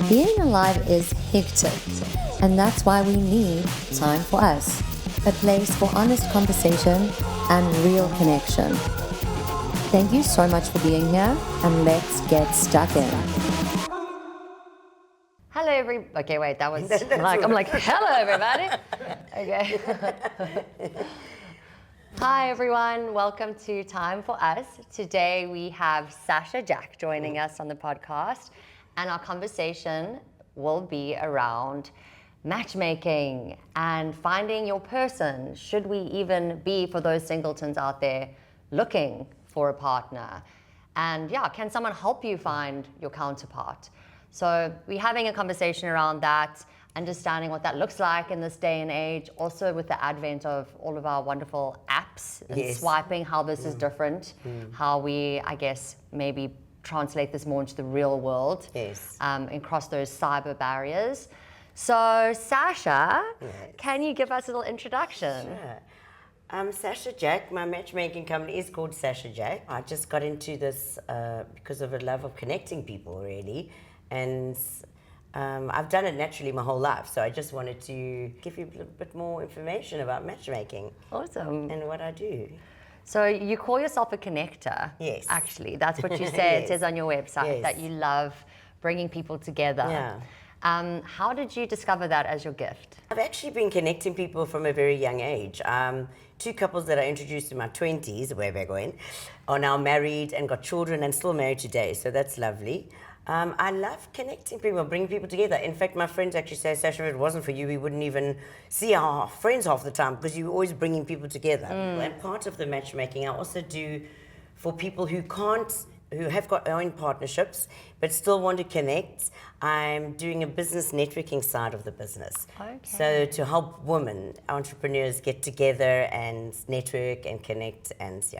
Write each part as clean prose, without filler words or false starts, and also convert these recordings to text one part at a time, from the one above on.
Being alive is hectic, and that's why we need Time for Us, a place for honest conversation and real connection. Thank you so much for being here, and let's get stuck in. Hello, everybody. Okay, wait, that was I'm like, hello, everybody. Okay. Hi, everyone. Welcome to Time for Us. Today we have Sacha Jack joining us on the podcast, and our conversation will be around matchmaking and finding your person. Should we even be, for those singletons out there, looking for a partner? And yeah, can someone help you find your counterpart? So we're having a conversation around that, understanding what that looks like in this day and age, also with the advent of all of our wonderful apps and swiping, how this is different, how we, I guess, maybe translate this more into the real world and cross those cyber barriers. So Sacha, can you give us a little introduction? Sure. I'm Sacha Jack. My matchmaking company is called Sacha Jack. I just got into this because of a love of connecting people, really. And I've done it naturally my whole life. So I just wanted to give you a little bit more information about matchmaking. Awesome. And what I do. So you call yourself a connector. Yes. Actually, that's what you say. It says on your website that you love bringing people together. Yeah. How did you discover that as your gift? I've actually been connecting people from a very young age. Two couples that I introduced in my 20s, way back when, are now married and got children and still married today. So that's lovely. I love connecting people, bringing people together. In fact, my friends actually say, Sacha, if it wasn't for you, we wouldn't even see our friends half the time because you're always bringing people together. And part of the matchmaking I also do for people who have got their own partnerships but still want to connect. I'm doing a business networking side of the business. Okay. So to help women, entrepreneurs get together and network and connect and so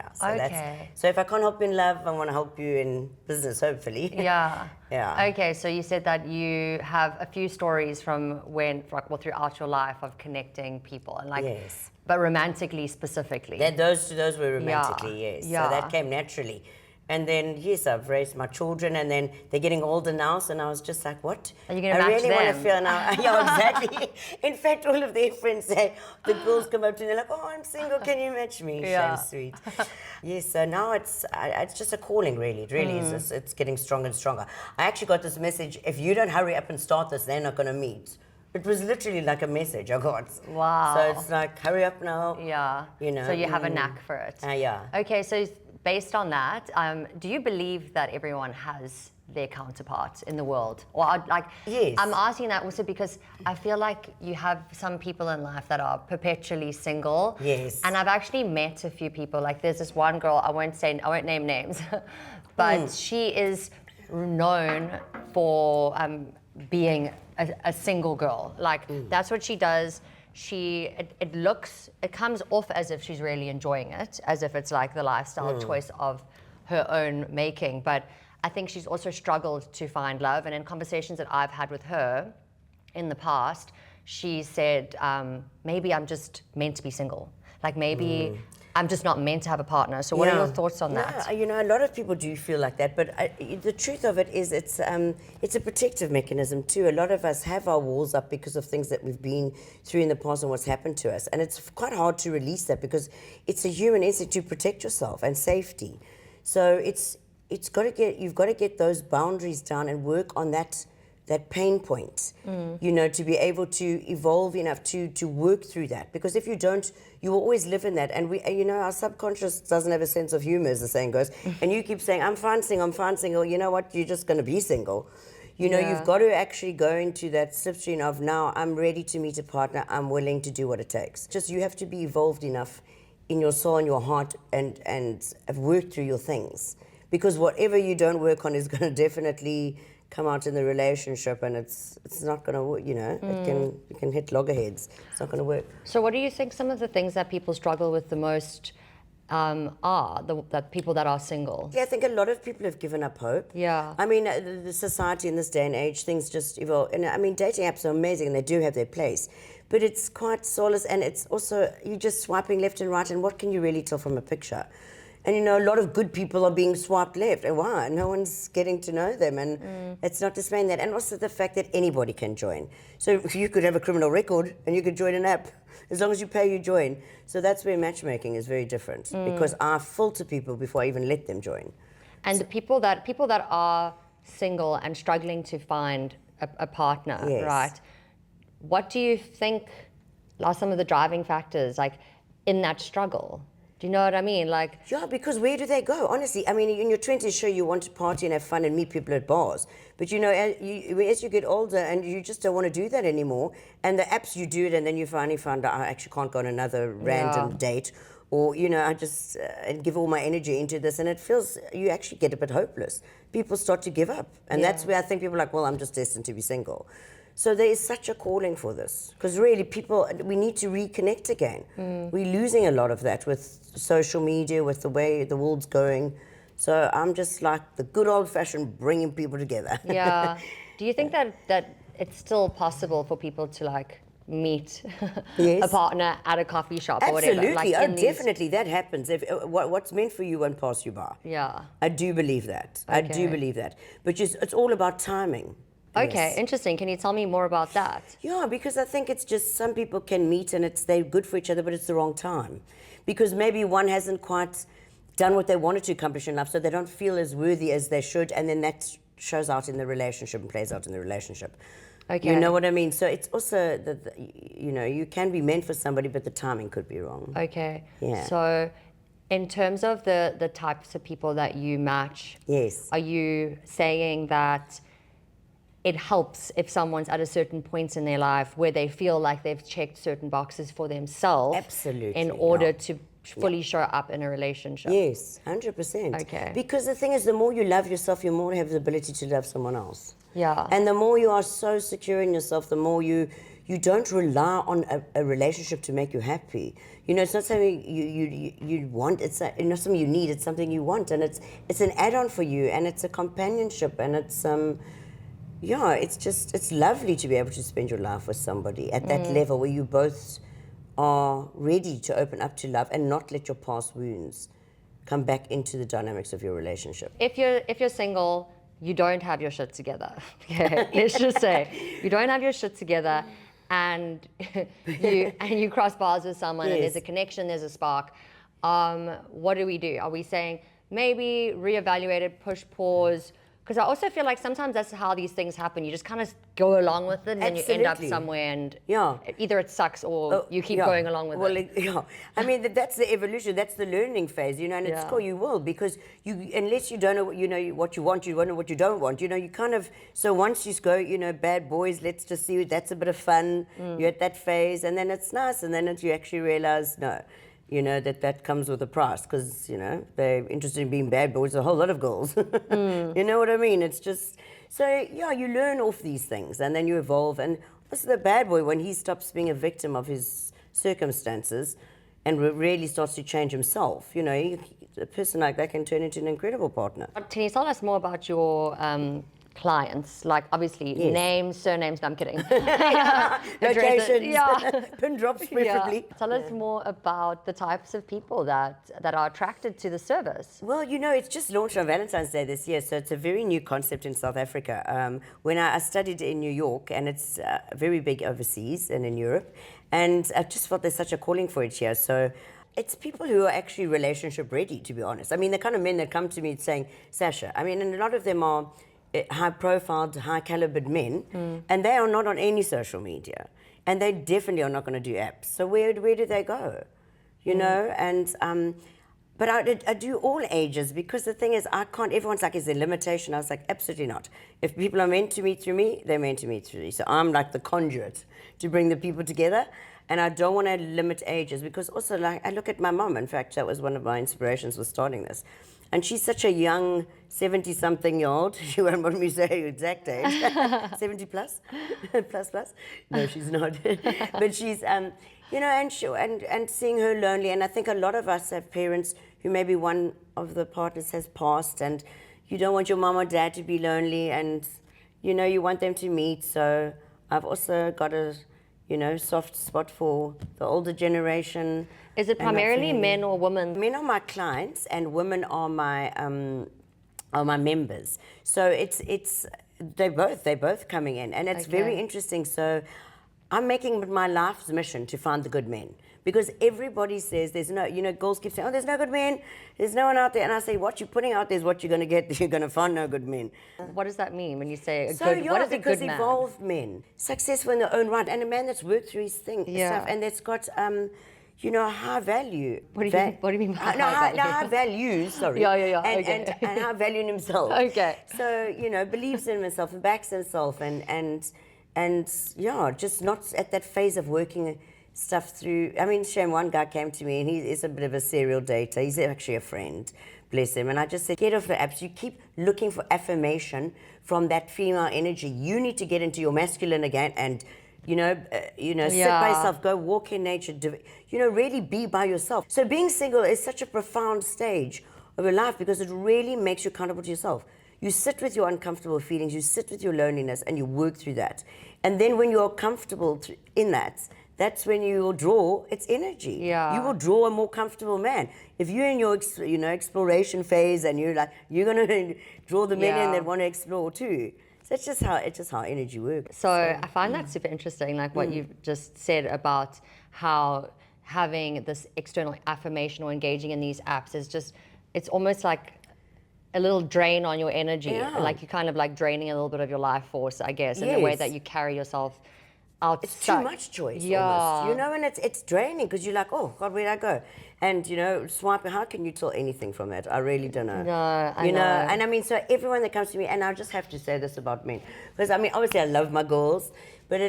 if I can't help you in love, I want to help you in business, hopefully. Yeah. Yeah. Okay, so you said that you have a few stories from throughout your life of connecting people and but romantically specifically. Those were romantically, yes. Yeah. So that came naturally. And then, yes, I've raised my children, and then they're getting older now, so I was just like, what? Are you going to match them? I really want to feel now. Yeah, exactly. In fact, all of their friends say, the girls come up to me, they're like, oh, I'm single, can you match me? Yeah. Shame sweet. Yes, so now it's just a calling, really. It really is. It's getting stronger and stronger. I actually got this message, if you don't hurry up and start this, they're not going to meet. It was literally like a message I got. Wow. So it's like, hurry up now. Yeah. You know. So you have a knack for it. Yeah. Okay, so based on that, do you believe that everyone has their counterpart in the world? Or yes. I'm asking that also because I feel like you have some people in life that are perpetually single. Yes. And I've actually met a few people. Like there's this one girl, I won't name names, but she is known for being a single girl. That's what she does. It comes off as if she's really enjoying it, as if it's like the lifestyle choice of her own making. But I think she's also struggled to find love. And in conversations that I've had with her in the past, she said, maybe I'm just meant to be single. Like maybe I'm just not meant to have a partner. So what are your thoughts on that? Yeah, you know, a lot of people do feel like that, but the truth of it is it's a protective mechanism too. A lot of us have our walls up because of things that we've been through in the past and what's happened to us. And it's quite hard to release that because it's a human instinct to protect yourself and safety. So you've got to get those boundaries down and work on that pain point, you know, to be able to evolve enough to work through that. Because if you don't, you will always live in that. And our subconscious doesn't have a sense of humor, as the saying goes. And you keep saying, I'm fine single. You know what? You're just going to be single. You know, you've got to actually go into that slipstream of now I'm ready to meet a partner. I'm willing to do what it takes. Just you have to be evolved enough in your soul and your heart and have worked through your things. Because whatever you don't work on is going to definitely come out in the relationship, and it's not going to work, you know. It can hit loggerheads. It's not going to work. So what do you think some of the things that people struggle with the most that people that are single? Yeah, I think a lot of people have given up hope. Yeah. I mean, the society in this day and age, things just evolve. And I mean, dating apps are amazing and they do have their place. But it's quite soulless, and it's also, you're just swiping left and right, and what can you really tell from a picture? And a lot of good people are being swiped left. And why? No one's getting to know them. And it's not displaying that. And also the fact that anybody can join. So you could have a criminal record and you could join an app. As long as you pay, you join. So that's where matchmaking is very different. Because I filter people before I even let them join. And the people that are single and struggling to find a partner, Yes. right? What do you think are some of the driving factors, like, in that struggle? Do you know what I mean? Like, Yeah, because where do they go? Honestly, I mean, in your 20s, sure, you want to party and have fun and meet people at bars. But as you get older and you just don't want to do that anymore, and the apps you do it, and then you finally find out I actually can't go on another random date, or, I just and give all my energy into this, and it feels, you actually get a bit hopeless. People start to give up. And that's where I think people are like, well, I'm just destined to be single. So there is such a calling for this, because really we need to reconnect again. We're losing a lot of that with social media, with the way the world's going. So I'm just like the good old-fashioned bringing people together. yeah. Do you think that it's still possible for people to, like, meet a partner at a coffee shop or whatever? Absolutely, Like, definitely, that happens. If what's meant for you won't pass you by. Yeah. I do believe that. I do believe that. But it's all about timing. Okay, interesting. Can you tell me more about that? Yeah, because I think it's just some people can meet and they're good for each other, but it's the wrong time. Because maybe one hasn't quite done what they wanted to accomplish in life, so they don't feel as worthy as they should, and then that shows out in the relationship and plays out in the relationship. Okay. You know what I mean? So it's also that, you can be meant for somebody, but the timing could be wrong. Okay. Yeah. So in terms of the types of people that you match, Yes. are you saying that it helps if someone's at a certain point in their life where they feel like they've checked certain boxes for themselves Absolutely, in order to fully show up in a relationship? Yes, 100%. Okay. Because the thing is, the more you love yourself, you more have the ability to love someone else. Yeah. And the more you are so secure in yourself, the more you don't rely on a relationship to make you happy. It's not something you want. It's not something you need. It's something you want, and it's an add-on for you, and it's a companionship, and it's it's lovely to be able to spend your life with somebody at that level where you both are ready to open up to love and not let your past wounds come back into the dynamics of your relationship. If you're single, you don't have your shit together. Okay, let's just say you don't have your shit together, and you cross paths with someone, and there's a connection, there's a spark. What do we do? Are we saying maybe reevaluate it, push pause? Because I also feel like sometimes that's how these things happen. You just kind of go along with it, and then you end up somewhere, and either it sucks or you keep going along with it. I mean, that's the evolution. That's the learning phase, and it's cool. You will, because unless you don't know what you want, you don't know what you don't want. You kind of, so once you go, bad boys, let's just see, that's a bit of fun. You're at that phase, and then it's nice, and then you actually realize, no. That comes with a price, because, they're interested in being bad boys, a whole lot of girls. You know what I mean? It's just, so, you learn off these things, and then you evolve. And also the bad boy, when he stops being a victim of his circumstances and really starts to change himself, a person like that can turn into an incredible partner. Can you tell us more about your clients? Like, obviously, names, surnames, no, I'm kidding. Locations, pin drops preferably. Tell us more about the types of people that are attracted to the service. Well, it's just launched on Valentine's Day this year, so it's a very new concept in South Africa. When I studied in New York, and it's very big overseas and in Europe, and I just felt there's such a calling for it here. So it's people who are actually relationship ready, to be honest. I mean, the kind of men that come to me saying, Sacha, and a lot of them are high-profiled, high-calibered men, and they are not on any social media, and they definitely are not going to do apps. So where do they go? And but I do all ages, because the thing is, I can't. Everyone's like, is there limitation? I was like, absolutely not. If people are meant to meet through me, they're meant to meet through me. So I'm like the conduit to bring the people together. And I don't want to limit ages, because also, like, I look at my mom. In fact, that was one of my inspirations for starting this. And she's such a young 70-something-year-old. She won't want me to say her exact age. 70 plus? plus? No, she's not. But she's, and seeing her lonely. And I think a lot of us have parents who maybe one of the partners has passed, and you don't want your mom or dad to be lonely, and, you want them to meet. So I've also got a soft spot for the older generation. Is it and not primarily saying- men or women? Men are my clients, and women are my members. So they're both coming in, and it's very Okay. interesting. So I'm making it my life's mission to find the good men, because everybody says there's no, girls keep saying, oh, there's no good men, there's no one out there, and I say, what you're putting out there is what you're going to get. You're going to find no good men. What does that mean when you say What is a because good man? evolved men, successful in their own right, and a man that's worked through his Yeah. stuff, and that's got high value. What do you mean by high value? High values, sorry. Yeah, And, okay. and high value in himself. Okay. So, believes in himself and backs himself and just not at that phase of working stuff through. I mean, Shane, one guy came to me and he is a bit of a serial dater. He's actually a friend, bless him. And I just said, get off the apps. You keep looking for affirmation from that female energy. You need to get into your masculine again and sit by Yeah. yourself, go walk in nature, really be by yourself. So being single is such a profound stage of your life because it really makes you accountable to yourself. You sit with your uncomfortable feelings, you sit with your loneliness, and you work through that. And then when you're comfortable in that, that's when you will draw its energy. Yeah. You will draw a more comfortable man. If you're in your exploration phase and you're going to draw the men in Yeah. that want to explore too. So it's just how energy works. So I find that super interesting, like what you've just said about how having this external affirmation or engaging in these apps is just, it's almost like a little drain on your energy. Yeah. Like you're kind of like draining a little bit of your life force, I guess, in the way Yes. that you carry yourself out. It's too much choice, almost. And it's draining because you're like, oh, God, where'd I go? And, swiping, how can you tell anything from it? I really don't know. No, I know. And I mean, so everyone that comes to me, and I just have to say this about men, because I mean, obviously I love my girls, but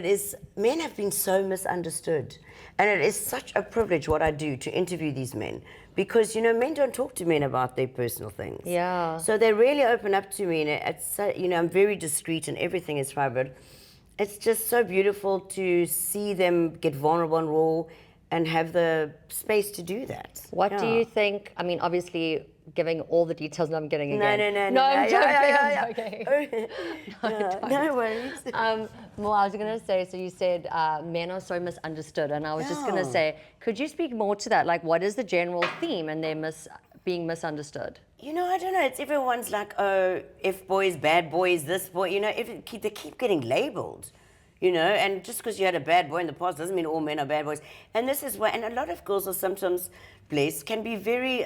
men have been so misunderstood. And it is such a privilege what I do to interview these men, because, men don't talk to men about their personal things. Yeah. So they really open up to me, and it's, I'm very discreet and everything is private. It's just so beautiful to see them get vulnerable and raw and have the space to do that. What do you think? I mean, obviously, giving all the details I'm getting again. No, No, I'm joking. yeah. I'm joking. No worries. Well, I was going to say, so you said men are so misunderstood, and I was just going to Yeah. say, could you speak more to that? Like, what is the general theme and they're being misunderstood? I don't know. It's everyone's like, oh, F boys, bad boys, this boy. They keep getting labelled. And just because you had a bad boy in the past doesn't mean all men are bad boys. And this is why, and a lot of girls are sometimes blessed, can be very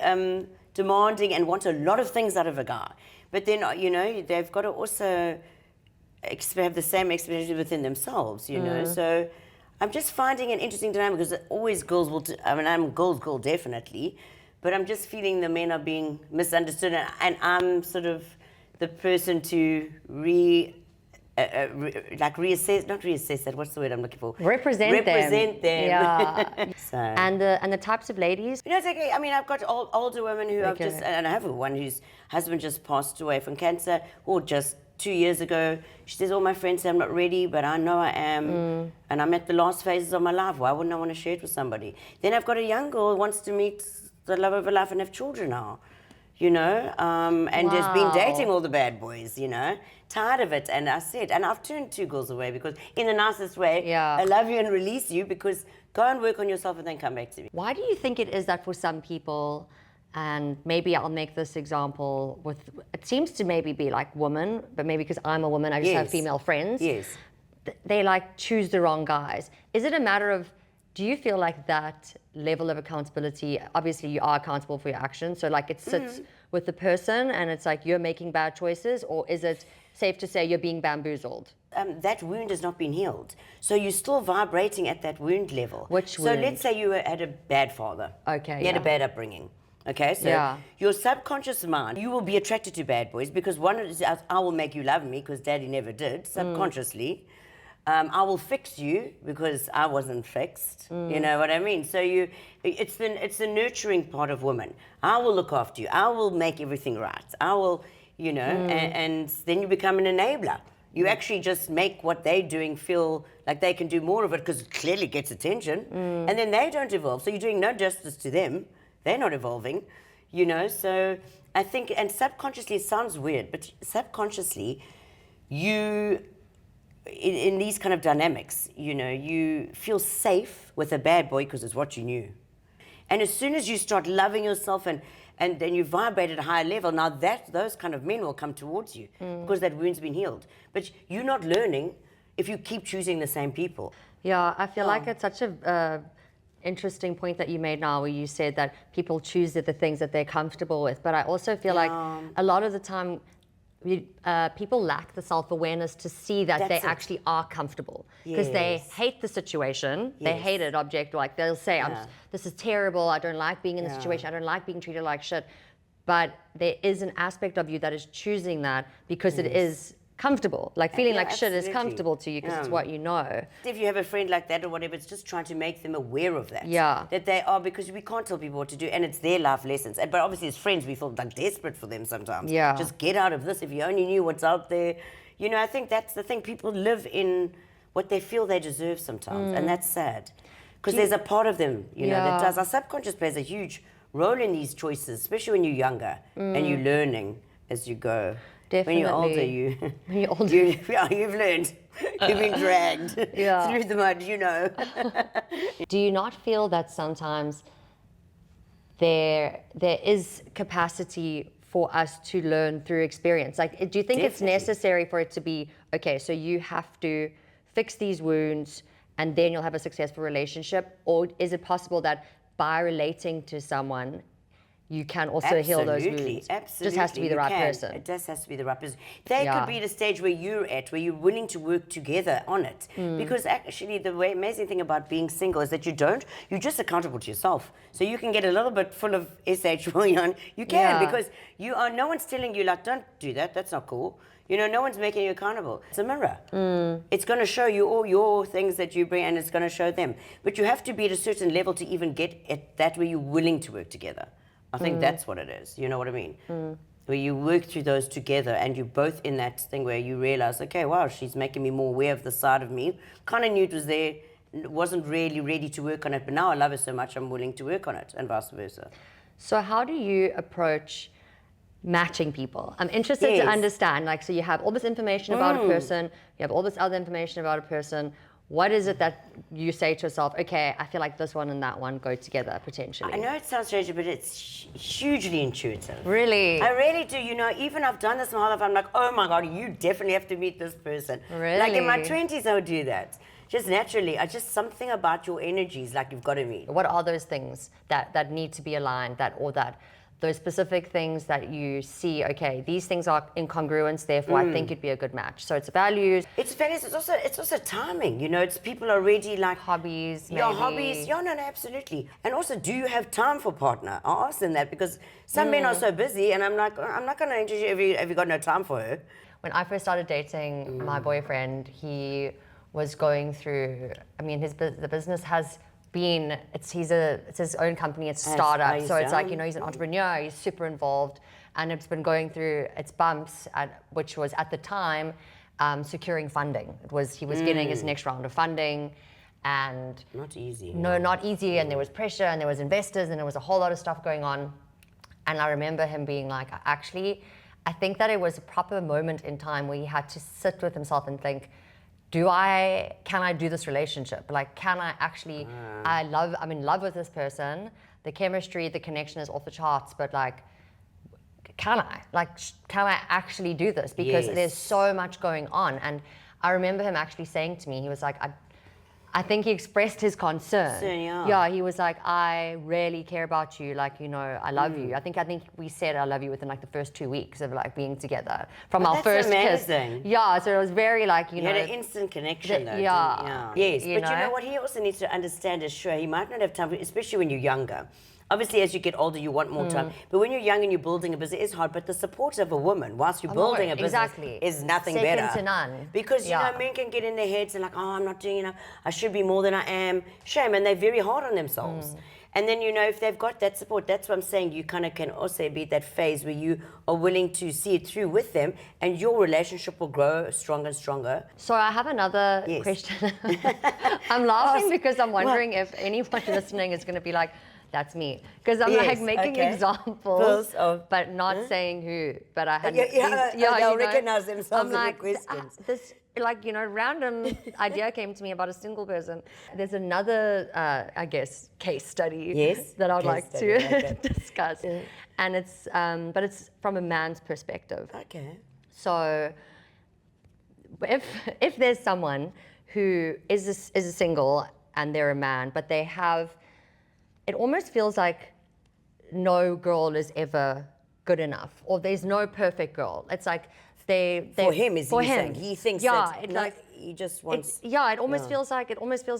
demanding and want a lot of things out of a guy. But then, they've got to also have the same expectations within themselves, So I'm just finding an interesting dynamic because always girls will, I'm a girl definitely, but I'm just feeling the men are being misunderstood and I'm sort of the person to reassess, not reassess that, what's the word I'm looking for? Represent them. Yeah. So. And the types of ladies? It's okay. I mean, I've got older women who I've Okay. and I have one whose husband just passed away from cancer, or just 2 years ago. She says, all my friends say I'm not ready, but I know I am. And I'm at the last phases of my life. Why wouldn't I want to share it with somebody? Then I've got a young girl who wants to meet the love of her life and have children now. And has been Wow. dating all the bad boys, tired of it. And I said, and I've turned 2 girls away because in the nicest way, Yeah. I love you and release you because go and work on yourself and then come back to me. Why do you think it is that for some people, and maybe I'll make this example with, it seems to maybe be like women, but maybe because I'm a woman, I just have Yes. female friends. Yes. They like choose the wrong guys. Is it a matter of, do you feel like that level of accountability, obviously you are accountable for your actions, so like it sits with the person and it's like you're making bad choices, or is it safe to say you're being bamboozled? That wound has not been healed. So you're still vibrating at that wound level. Which So wound? let's say you had a bad father. Okay, You had a yeah. bad upbringing. Okay, so Yeah. your subconscious mind, you will be attracted to bad boys because one is, I will make you love me because daddy never did, subconsciously. I will fix you because I wasn't fixed. You know what I mean? So it's the nurturing part of women. I will look after you. I will make everything right. I will, and then you become an enabler. You actually just make what they're doing feel like they can do more of it because it clearly gets attention. And then they don't evolve. So you're doing no justice to them. They're not evolving, So I think, and subconsciously, it sounds weird, but subconsciously, you in these kind of dynamics, you know, you feel safe with a bad boy because it's what you knew. And as soon as you start loving yourself and then you vibrate at a higher level, now those kind of men will come towards you because that wound's been healed. But you're not learning if you keep choosing the same people. Yeah, I feel like it's such a interesting point that you made now, where you said that people choose the things that they're comfortable with. But I also feel like a lot of the time, people lack the self-awareness to see that they actually are comfortable, because they hate the situation, they hate it object, like they'll say, this is terrible, I don't like being in this situation, I don't like being treated like shit. But there is an aspect of you that is choosing that because it is comfortable, like feeling like shit is comfortable to you because it's what you know. If you have a friend like that or whatever, it's just trying to make them aware of that. That they are, because we can't tell people what to do, and it's their life lessons. But obviously as friends, we feel like desperate for them sometimes. Just get out of this. If you only knew what's out there. You know, I think that's the thing. People live in what they feel they deserve sometimes, and that's sad. Because there's a part of them, you know, that does. Our subconscious plays a huge role in these choices, especially when you're younger and you're learning as you go. Definitely. When you're older, you've learned. You've been dragged through the mud, you know. Do you not feel that sometimes there is capacity for us to learn through experience? Like, do you think it's necessary for it to be, okay, so you have to fix these wounds and then you'll have a successful relationship? Or is it possible that by relating to someone, you can also heal those wounds? Absolutely. Just has to be the right person. It just has to be the right person. They could be at a stage where you're at, where you're willing to work together on it. Because actually, the amazing thing about being single is that you're just accountable to yourself. So you can get a little bit full of SH while you're on. You can, because no one's telling you, like, don't do that, that's not cool. You know, no one's making you accountable. It's a mirror. It's going to show you all your things that you bring, and it's going to show them. But you have to be at a certain level to even get at that where you're willing to work together. I think that's what it is. You know what I mean? Where you work through those together, and you're both in that thing where you realize, okay, wow, she's making me more aware of the side of me. Kind of knew it was there, wasn't really ready to work on it, but now I love her so much, I'm willing to work on it, and vice versa. So how do you approach matching people? I'm interested to understand, like, so you have all this information about a person, you have all this other information about a person. What is it that you say to yourself, okay, I feel like this one and that one go together potentially? I know it sounds strange, but it's hugely intuitive. Really? I really do. You know, even I've done this my whole life, I'm like, oh my God, you definitely have to meet this person. Really? Like in my 20s, I would do that. Just naturally. Just something about your energies, like you've got to meet. What are those things that need to be aligned, those specific things that you see, okay, these things are incongruence, therefore I think it'd be a good match. So it's values. It's values, it's also timing, you know, it's people are already like... Hobbies, maybe. Yeah, hobbies, no, absolutely. And also, do you have time for partner? I ask them that because some men are so busy, and I'm like, I'm not going to interview you if you got no time for her. When I first started dating my boyfriend, he was going through, I mean, the business has been, it's his own company, it's a startup, so it's like, you know, he's an entrepreneur, he's super involved, and it's been going through its bumps, which was at the time securing funding. He was getting his next round of funding, and not easy. No, not easy, and there was pressure, and there was investors, and there was a whole lot of stuff going on. And I remember him being like, I think that it was a proper moment in time where he had to sit with himself and think, can I do this relationship? Like, can I actually, I'm in love with this person, the chemistry, the connection is off the charts, but like, can I actually do this? Because there's so much going on. And I remember him actually saying to me, he was like, I think he expressed his concern. Yeah, he was like, I really care about you. Like, you know, I love you. I think we said I love you within like the first 2 weeks of like being together from our first amazing. kiss. Yeah, so it was very like, you had know. an instant connection though. Yeah. Yes, you but you know what he also needs to understand is, sure, he might not have time, especially when you're younger. Obviously, as you get older, you want more time. But when you're young and you're building a business, it's hard. But the support of a woman whilst you're building a business is nothing better. Second to none. Because, you know, men can get in their heads and like, oh, I'm not doing enough. I should be more than I am. Shame. And they're very hard on themselves. And then, you know, if they've got that support, that's what I'm saying. You kind of can also be at that phase where you are willing to see it through with them, and your relationship will grow stronger and stronger. So I have another question. I'm laughing because I'm wondering if anyone listening is going to be like, that's me. Because I'm like making examples, but not saying who. But I had they'll recognize themselves in the questions. like, random idea came to me about a single person. There's another, I guess, case study Yes, that I would case like study, to like that. discuss. Yeah. And but it's from a man's perspective. Okay. So if there's someone who is a single and they're a man, but it almost feels like no girl is ever good enough, or there's no perfect girl. It's like For him, is for he him. saying? He thinks yeah, that it's no, like he just wants. it almost feels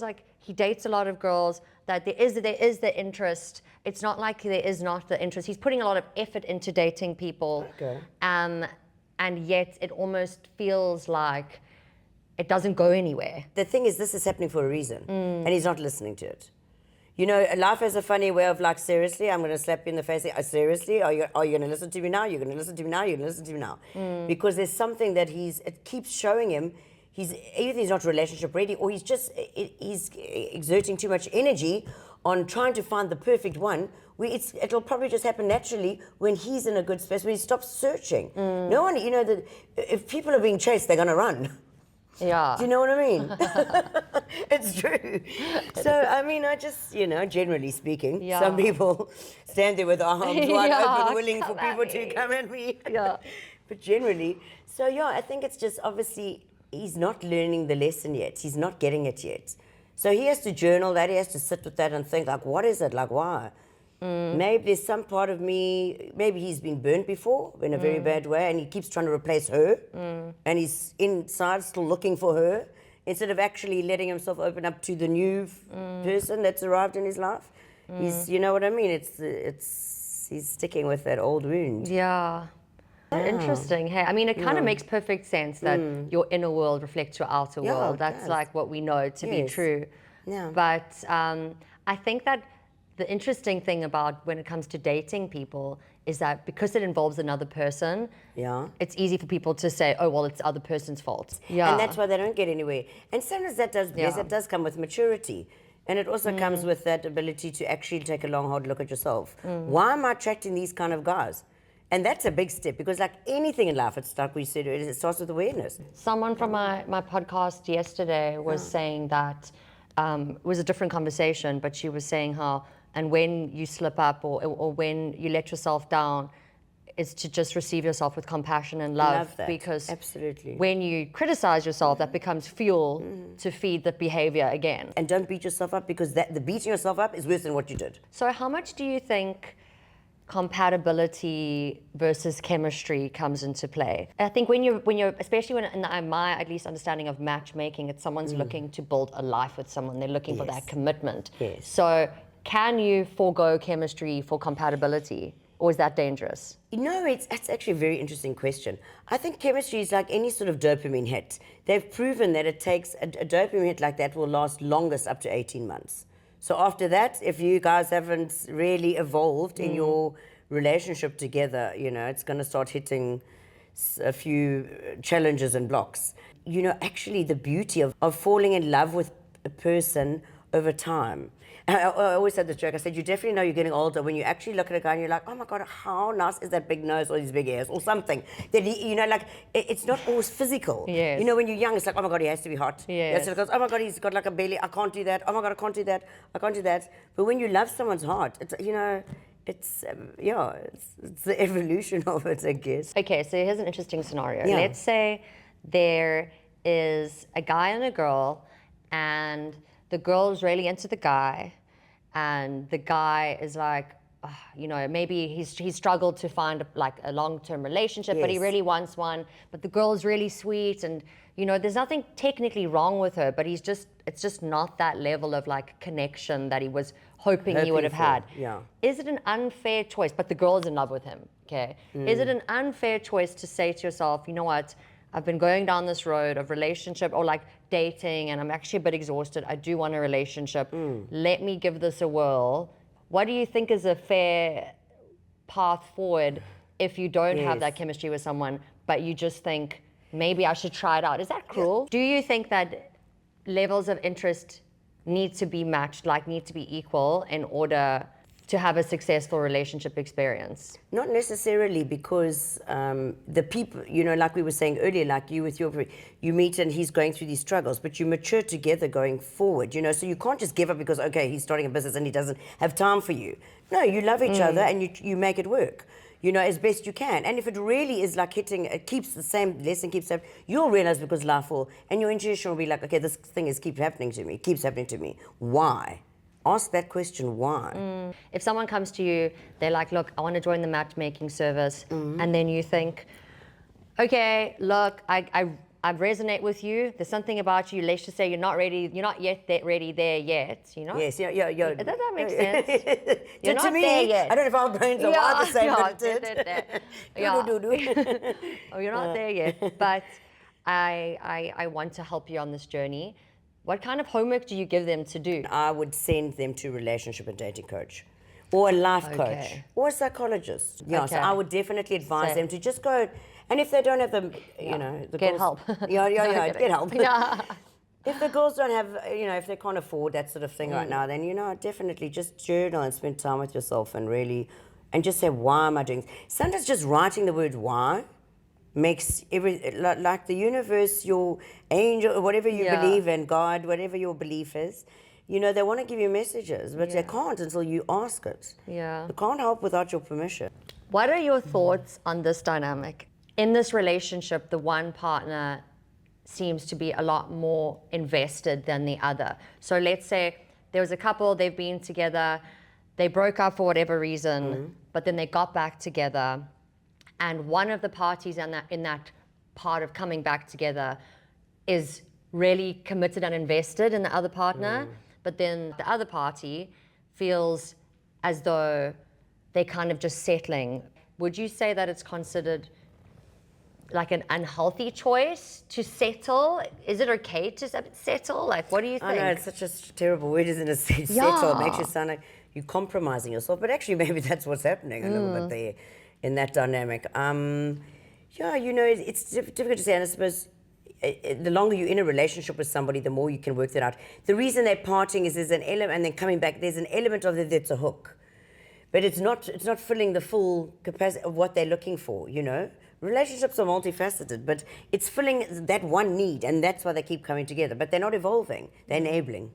like he dates a lot of girls, that there is the interest. It's not like there is not the interest. He's putting a lot of effort into dating people. Okay. And yet it almost feels like it doesn't go anywhere. The thing is, this is happening for a reason, and he's not listening to it. You know, life has a funny way of like, seriously, I'm going to slap you in the face. Seriously, are you going to listen to me now? You're going to listen to me now? You're going to listen to me now? Because there's something that it keeps showing him. Either he's not relationship ready, or he's exerting too much energy on trying to find the perfect one. It'll probably just happen naturally when he's in a good space, when he stops searching. No one, that if people are being chased, they're going to run. Yeah. Do you know what I mean? It's true. So, I mean, I just, generally speaking, some people stand there with their arms wide open, willing for people to come at me. Yeah. But generally, so I think it's just obviously he's not learning the lesson yet. He's not getting it yet. So he has to journal that. He has to sit with that and think, like, what is it? Like, why? Maybe there's some part of me, maybe he's been burnt before in a very bad way, and he keeps trying to replace her, and he's inside still looking for her, instead of actually letting himself open up to the new person that's arrived in his life. He's, you know what I mean? He's sticking with that old wound. Yeah. Interesting. Hey, I mean, it kind of makes perfect sense that your inner world reflects your outer world. That's like what we know to be true. Yeah. But I think that the interesting thing about when it comes to dating people is that because it involves another person, it's easy for people to say, oh, well, it's the other person's fault. Yeah. And that's why they don't get anywhere. And sometimes that does come with maturity. And it also comes with that ability to actually take a long, hard look at yourself. Why am I attracting these kind of guys? And that's a big step, because like anything in life, it's like we said, it starts with awareness. Someone from my podcast yesterday was saying that, it was a different conversation, but she was saying how, and when you slip up or when you let yourself down, is to just receive yourself with compassion and love. That. Because absolutely, when you criticize yourself, that becomes fuel to feed the behavior again. And don't beat yourself up, because the beating yourself up is worse than what you did. So how much do you think compatibility versus chemistry comes into play? I think when you're especially when in my at least understanding of matchmaking, it's someone's looking to build a life with someone. They're looking for that commitment. Yes. So can you forego chemistry for compatibility, or is that dangerous? It's actually a very interesting question. I think chemistry is like any sort of dopamine hit. They've proven that it takes a dopamine hit like that will last longest up to 18 months. So after that, if you guys haven't really evolved in your relationship together, it's going to start hitting a few challenges and blocks. Actually the beauty of falling in love with a person over time. I always said this joke. I said, you definitely know you're getting older when you actually look at a guy and you're like, oh my God, how nice is that big nose or these big ears or something. That it's not always physical. Yes. When you're young, it's like, oh my God, he has to be hot. Yes. Yes. Oh my God, he's got like a belly. I can't do that. Oh my God, I can't do that. I can't do that. But when you love someone's heart, it's the evolution of it, I guess. Okay, so here's an interesting scenario. Yeah. Let's say there is a guy and a girl, and the girl is really into the guy, and the guy is like, maybe he's struggled to find a long-term relationship, but he Yes. really wants one. But the girl is really sweet, and there's nothing technically wrong with her, but it's just not that level of like connection that he was hoping he would have had. Yeah. Is it an unfair choice? But the girl is in love with him. Okay. Is it an unfair choice to say to yourself, you know what? I've been going down this road of relationship or like dating, and I'm actually a bit exhausted. I do want a relationship. Let me give this a whirl. What do you think is a fair path forward if you don't have that chemistry with someone, but you just think, maybe I should try it out? Is that cruel? Do you think that levels of interest need to be matched, need to be equal in order to have a successful relationship experience? Not necessarily, because the people, you know, like we were saying earlier, like you with you meet and he's going through these struggles, but you mature together going forward, you know, so you can't just give up because, okay, he's starting a business and he doesn't have time for you. No, you love each other and you make it work, you know, as best you can. And if it really is like it keeps the same lesson, keeps happening, you'll realize because life will, and your intuition will be like, okay, this thing keeps happening to me, keeps happening to me. Why? Ask that question, why? If someone comes to you, they're like, look, I want to join the matchmaking service. And then you think, okay, look, I resonate with you. There's something about you. Let's just say you're not ready. You're not yet ready there yet. You know? Yes, yeah. Does that make sense? You're to not me, there yet. I don't know if our brains are wired the same, but it did. Oh, you're not there yet. But I want to help you on this journey. What kind of homework do you give them to do? I would send them to a relationship and dating coach, or a life coach, or a psychologist. Yeah, so I would definitely advise them to just go. And if they don't have the, you know, the get girls, help. get help. Yeah. If the girls don't have, you know, if they can't afford that sort of thing right now, then, you know, definitely just journal and spend time with yourself and really, and just say, why am I doing this? Sometimes just writing the word why makes like the universe, your angel, whatever you believe in, God, whatever your belief is, you know, they want to give you messages, but they can't until you ask it. Yeah. They can't help without your permission. What are your thoughts on this dynamic? In this relationship, the one partner seems to be a lot more invested than the other. So let's say there was a couple, they've been together, they broke up for whatever reason, but then they got back together. And one of the parties in that part of coming back together is really committed and invested in the other partner, but then the other party feels as though they're kind of just settling. Would you say that it's considered like an unhealthy choice to settle? Is it okay to settle? Like, what do you think? I know, it's such a terrible word, isn't it? Settle. It makes you sound like you're compromising yourself, but actually maybe that's what's happening a little bit there in that dynamic. Yeah, you know, it's difficult to say, and I suppose the longer you're in a relationship with somebody, the more you can work that out. The reason they're parting is there's an element, and then coming back, there's an element of it that's a hook. But it's not filling the full capacity of what they're looking for, you know? Relationships are multifaceted, but it's filling that one need, and that's why they keep coming together. But they're not evolving, they're enabling.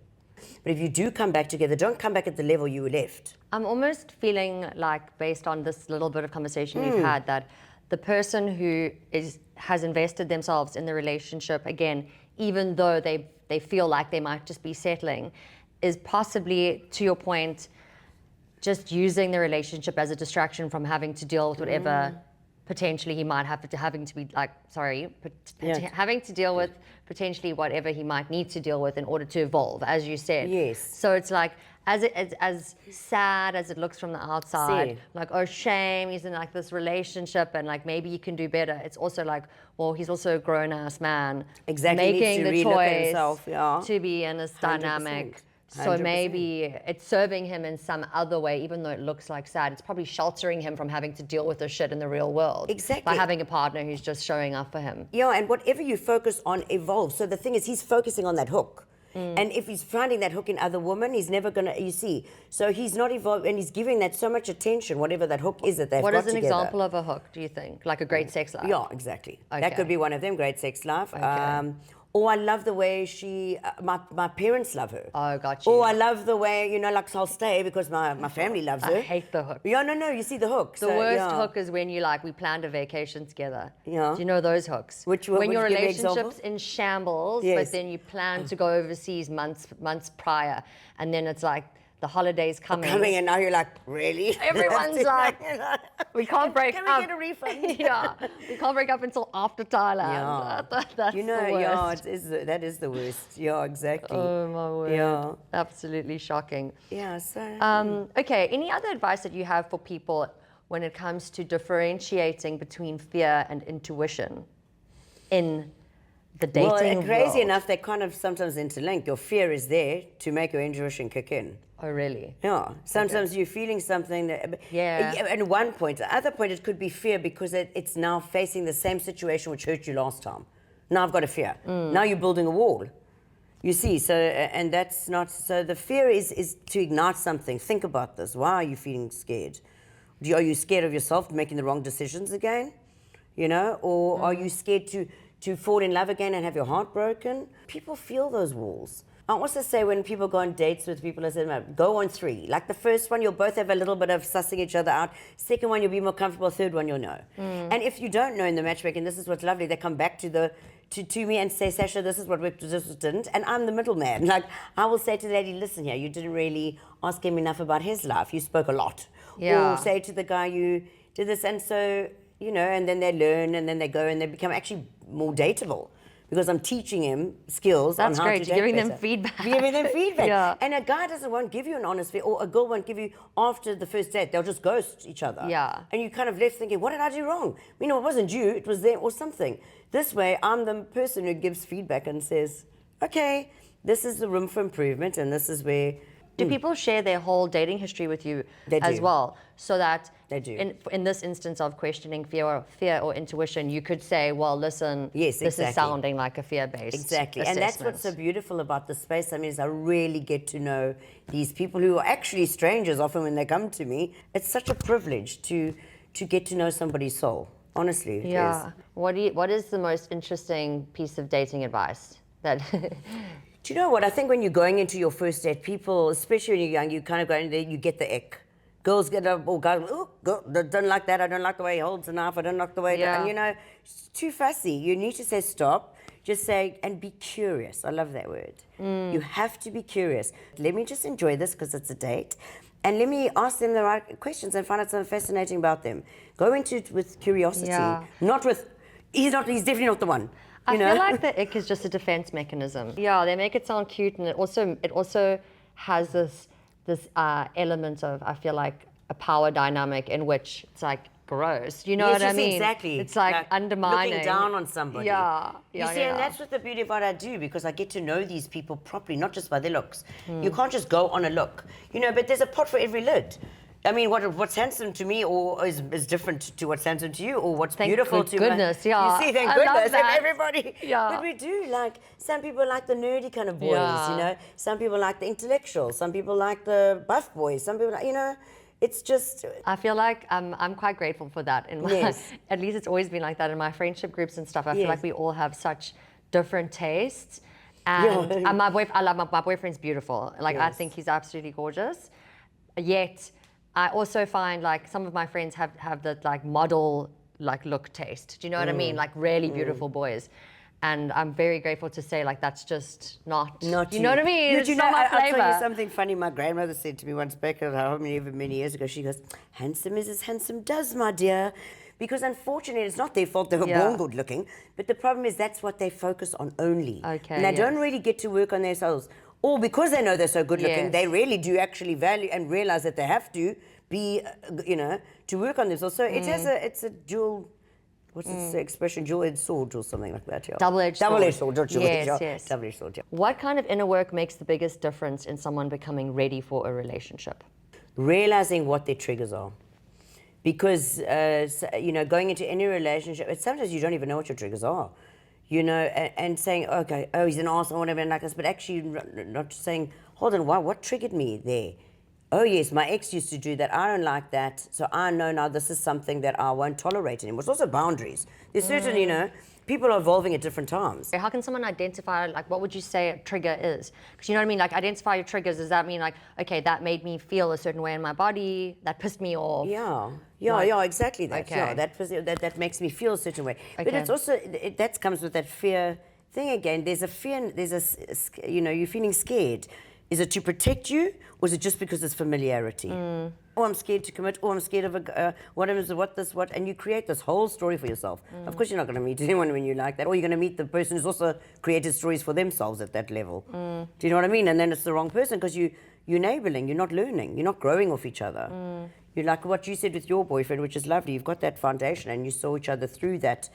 But if you do come back together, don't come back at the level you were left. I'm almost feeling like, based on this little bit of conversation we've had, that the person who has invested themselves in the relationship, again, even though they feel like they might just be settling, is possibly, to your point, just using the relationship as a distraction from having to deal with whatever potentially he might have to having to deal with potentially whatever he might need to deal with in order to evolve, as you said. Yes. So it's like, as sad as it looks from the outside, like, oh, shame, he's in like this relationship and like maybe you can do better. It's also like, well, he's also a grown-ass man. Exactly. Making the choice to be in this 100%. dynamic. So maybe it's serving him in some other way, even though it looks like sad. It's probably sheltering him from having to deal with the shit in the real world. Exactly. By having a partner who's just showing up for him. Yeah, and whatever you focus on evolves. So the thing is, he's focusing on that hook. And if he's finding that hook in other women, he's never going to, you see. So he's not evolved, and he's giving that so much attention, whatever that hook is that they've got together. What is an example of a hook, do you think? Like a great sex life? Yeah, exactly. Okay. That could be one of them, great sex life. Okay. Or I love the way she, my parents love her. Oh, got you. Or I love the way, you know, like, I'll stay because my family loves her. I hate the hook. Yeah, no, you see the hook. The worst hook is when we planned a vacation together. Yeah. Do you know those hooks? When your relationship's in shambles, but then you plan to go overseas months prior, and then it's like, the holidays coming. And now you're like, really? Everyone's like, we can't break up. Can we get a refund? Yeah, we can't break up until after Thailand. Yeah. That's you know, the worst. that is the worst. Yeah, exactly. Oh my word. Yeah. Absolutely shocking. Yeah, so. Okay, any other advice that you have for people when it comes to differentiating between fear and intuition in the dating world? Crazy enough, they kind of sometimes interlink. Your fear is there to make your intuition kick in. Oh, really? Yeah. Sometimes you're feeling something that... Yeah. At one point. The other point, it could be fear because it's now facing the same situation which hurt you last time. Now I've got a fear. Now you're building a wall. You see, so, and that's not, so the fear is to ignite something. Think about this. Why are you feeling scared? Are you scared of yourself making the wrong decisions again? You know, or are you scared to fall in love again and have your heart broken? People feel those walls. I also say when people go on dates with people, I say, go on 3. Like the first one, you'll both have a little bit of sussing each other out. Second one, you'll be more comfortable. Third one, you'll know. And if you don't know in the matchmaking, this is what's lovely. They come back to me and say, Sacha, this is what worked, this didn't. And I'm the middleman. Like, I will say to the lady, listen here, you didn't really ask him enough about his life. You spoke a lot. Yeah. Or say to the guy, you did this. And so, you know, and then they learn and then they go and they become actually more dateable. Because I'm teaching him skills on how to date giving better. them feedback. Giving them feedback. Yeah. And a guy won't give you an honest feedback, or a girl won't give you after the first date. They'll just ghost each other. Yeah. And you kind of left thinking, what did I do wrong? You know, it wasn't you, it was them or something. This way, I'm the person who gives feedback and says, okay, this is the room for improvement, and this is where... Do people share their whole dating history with you as well? So that they do. In this instance of questioning fear or intuition, you could say, well, listen, yes, this is sounding like a fear-based Exactly. assessment. And that's what's so beautiful about the space. I mean, is I really get to know these people who are actually strangers often when they come to me. It's such a privilege to get to know somebody's soul. Honestly, it Yeah. is. What is the most interesting piece of dating advice that... Do you know what? I think when you're going into your first date, people, especially when you're young, you kind of go in there, you get the ick. Girls get up, or guys, oh, don't like that. I don't like the way he holds the knife. I don't like the way, and you know, it's too fussy. You need to say stop. Just say, and be curious. I love that word. You have to be curious. Let me just enjoy this because it's a date. And let me ask them the right questions and find out something fascinating about them. Go into it with curiosity, not with, he's definitely not the one. I feel like the ick is just a defense mechanism. Yeah, they make it sound cute, and it also has this element of, I feel like, a power dynamic in which it's like gross. You know what I mean? Exactly. It's like undermining. Looking down on somebody. Yeah. You see, and that's what the beauty of what I do, because I get to know these people properly, not just by their looks. You can't just go on a look. You know, but there's a pot for every lid. I mean, what's handsome to me or is different to what's handsome to you, or what's beautiful to goodness, my, yeah. You see, thank I goodness, love that. everybody. Yeah. But we do, like, some people like the nerdy kind of boys, you know. Some people like the intellectual. Some people like the buff boys. Some people, you know, it's just... I feel like I'm quite grateful for that. In my, at least it's always been like that in my friendship groups and stuff. I feel like we all have such different tastes. And my boyfriend's beautiful. Like, I think he's absolutely gorgeous. Yet... I also find like some of my friends have the like model like look taste. Do you know what I mean? Like really beautiful boys. And I'm very grateful to say like that's just not you know what I mean? It's not my flavor. I'll tell you something funny. My grandmother said to me once back many years ago, she goes, handsome is as handsome does, my dear. Because unfortunately, it's not their fault they were born good looking, but the problem is that's what they focus on only. Okay, and they don't really get to work on themselves. Or because they know they're so good looking, they really do actually value and realize that they have to be, you know, to work on themselves. So it has it's a dual, what's this expression, dual-edged sword or something like that. Yeah. Double-edged sword. Double-edged sword. Yes. Double-edged sword, yeah. What kind of inner work makes the biggest difference in someone becoming ready for a relationship? Realizing what their triggers are. Because, you know, going into any relationship, sometimes you don't even know what your triggers are. You know, and saying, okay, oh, he's an arsehole, whatever, and like this, but actually not saying, hold on, what triggered me there? Oh, yes, my ex used to do that. I don't like that. So I know now this is something that I won't tolerate anymore. It's also boundaries. There's certain, you know, people are evolving at different times. How can someone identify, like, what would you say a trigger is? Because you know what I mean? Like, identify your triggers. Does that mean, like, okay, that made me feel a certain way in my body, that pissed me off? Yeah, exactly that. Okay. Yeah, that makes me feel a certain way. But it's also, that comes with that fear thing again. There's a fear, you know, you're feeling scared. Is it to protect you, or is it just because it's familiarity? Oh, I'm scared to commit, or I'm scared of and you create this whole story for yourself. Of course you're not going to meet anyone when you like that, or you're going to meet the person who's also created stories for themselves at that level. Do you know what I mean? And then it's the wrong person, because you're enabling, you're not learning, you're not growing off each other. You're like what you said with your boyfriend, which is lovely. You've got that foundation, and you saw each other through that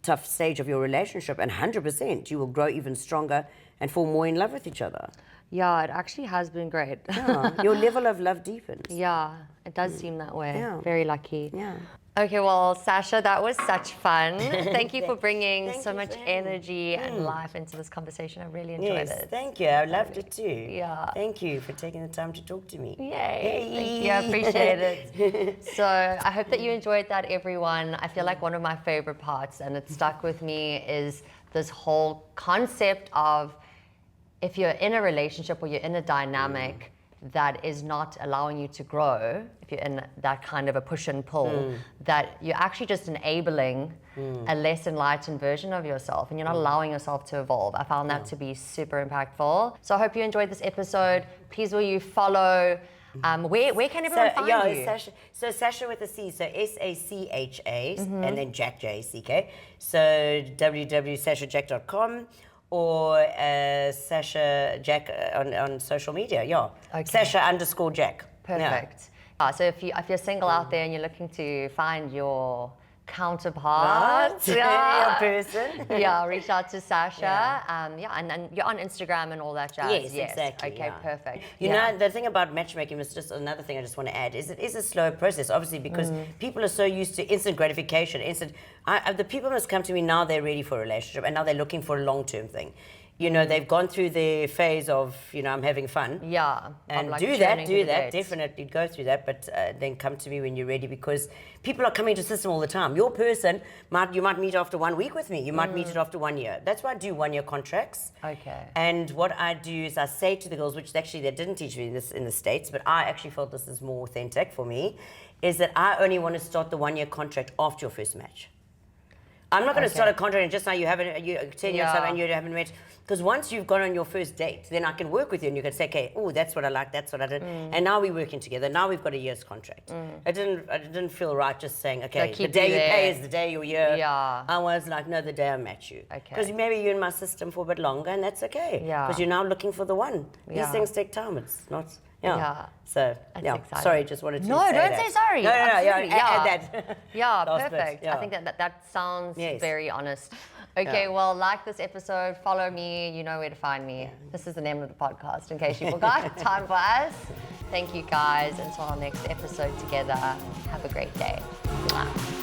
tough stage of your relationship, and 100% you will grow even stronger and fall more in love with each other. Yeah, it actually has been great. Yeah, your level of love deepens. Yeah, it does seem that way. Yeah. Very lucky. Yeah. Okay, well, Sacha, that was such fun. Thank you for bringing Thank so you much for having me. energy and life into this conversation. I really enjoyed Yes, it. thank you. I loved it too. Yeah. Thank you for taking the time to talk to me. Yay! Thank you. I appreciate it. So I hope that you enjoyed that, everyone. I feel like one of my favorite parts, and it stuck with me, is this whole concept of if you're in a relationship or you're in a dynamic that is not allowing you to grow, if you're in that kind of a push and pull, that you're actually just enabling a less enlightened version of yourself and you're not allowing yourself to evolve. I found that to be super impactful. So I hope you enjoyed this episode. Please will you follow, where can everyone find you? Sacha, so Sacha with a C, so S-A-C-H-A, and then Jack, J-C-K. So www.sachajack.com. Or Sacha Jack on social media, yeah. Okay. Sacha_Jack. Perfect. So if you're single out there and you're looking to find your counterpart, Your person. yeah, reach out to Sacha. Yeah. And you're on Instagram and all that jazz. Yes, exactly. Okay, perfect. You know, the thing about matchmaking is just another thing I just want to add is it is a slow process, obviously, because people are so used to instant gratification. The people must come to me now, they're ready for a relationship and now they're looking for a long-term thing. You know, they've gone through the phase of, I'm having fun. Yeah. And like do that, dates. definitely go through that, but then come to me when you're ready because people are coming to the system all the time. Your person, you might meet after 1 week with me, you might meet it after 1 year. That's why I do 1 year contracts. Okay. And what I do is I say to the girls, which actually they didn't teach me this in the States, but I actually felt this is more authentic for me, is that I only want to start the 1 year contract after your first match. I'm not going to start a contract and just now you're 10 years old and you haven't met. Because once you've gone on your first date, then I can work with you and you can say, okay, oh, that's what I like, that's what I did. And now we're working together. Now we've got a year's contract. I didn't feel right just saying, okay, the day you pay is the day you're here. Yeah. I was like, no, the day I met you. Okay. Because maybe you're in my system for a bit longer and that's okay. Yeah. Because you're now looking for the one. Yeah. These things take time. It's not... Yeah. So, exciting. Sorry, just wanted to No, say don't that. say sorry. No, Absolutely. add that. Yeah, Last bit, perfect. yeah. I think that sounds Yes. very honest. Okay, well, like this episode, follow me, you know where to find me. Yeah. This is the name of the podcast, in case you forgot. Time for us. Thank you, guys. Until our next episode together, have a great day. Mwah.